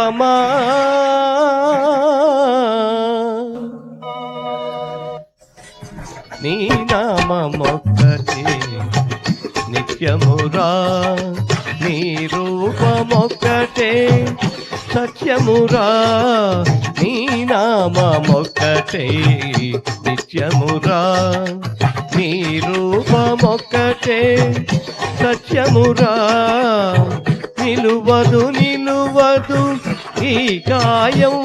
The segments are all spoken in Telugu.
రామా నీ నామమొక్కటే నిత్యమురా నీ రూపమొక్కటే సత్యమురా నీ నామమొక్కటే నిత్యమురా నీ రూపమొక్కటే సత్యమురా నిలువదు ఈ గాయం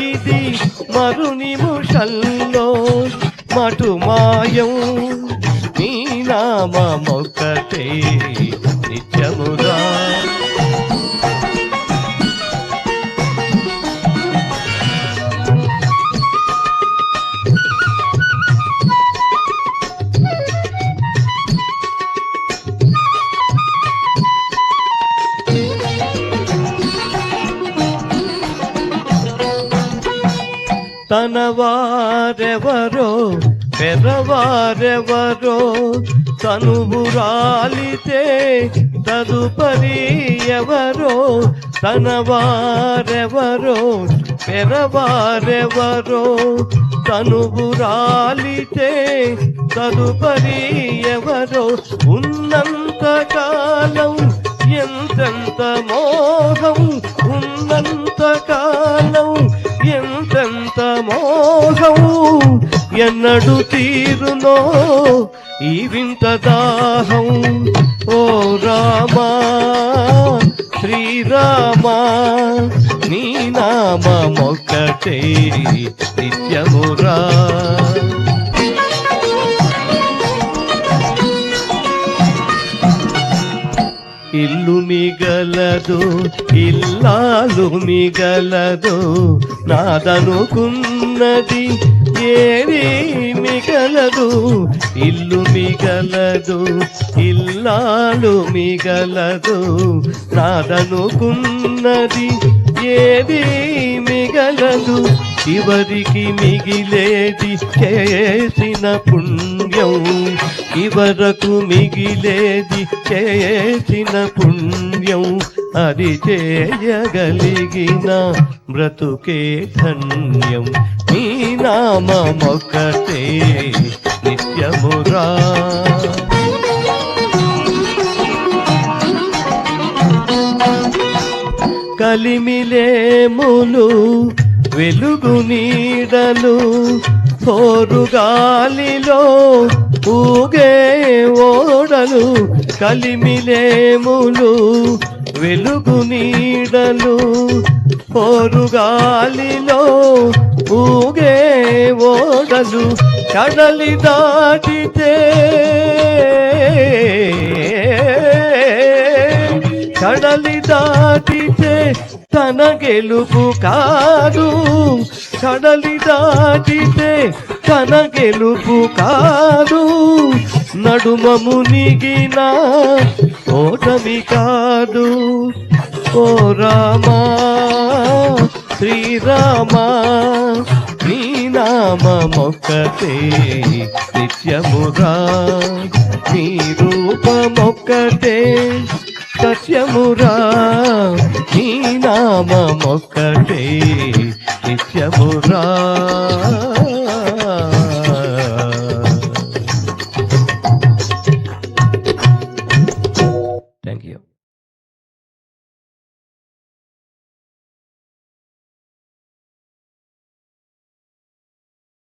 ఇది మరు నిముషంలో మటుమాయం నీ నామమొక్కటే నిత్యమురా తన వారెవరో పెరవారెవరో తనువురాలితే తదుపరి ఎవరో తన వారెవరో పెరవారెవరో తనువురాలితే తదుపరి ఎవరో ఉన్నంత కాలం ఎంతెంత మోహం ఉన్నంత కాలం ఎంతెంత మోహం ఎన్నడు తీరునో ఈ వింత దాహం ఓ రామా శ్రీరామా నీ నామమొక్కటే నిత్యమురా ఇల్లు మిగలదు ఇల్లాలు మిగలదు నాదనుకున్నది ఏది మిగలదు ఇల్లు మిగలదు ఇల్లాలు మిగలదు నాదనుకున్నది ఏది మిగలదు చివరికి మిగిలేది చేసిన పుణ్యం చివరకు మిగిలేది చేసిన పుణ్యం అది చేయగలిగిన బ్రతుకే ధన్యం నీ నామమొక్కటే నిత్యమురా కలిమిలేములు వెలుగు నీడలు పోరుగాలిలో ఊగే ఓడలు కలిమిలేములు వెలుగు నీడలు పోరుగాలిలో ఊగే ఓడలు కడలి దాటితే కడలి దాటితే తన గెలుపు కాదు కడలి దాటితే తన గెలుపు కాదు నడుమ మునిగిన ఓటమి కాదు ఓ రామా శ్రీరామా నీ నామమొక్కటే నిత్యమురా నీ రూపమొక్కటే సత్యమురా నీ నామమొక్కటే నిత్యమురా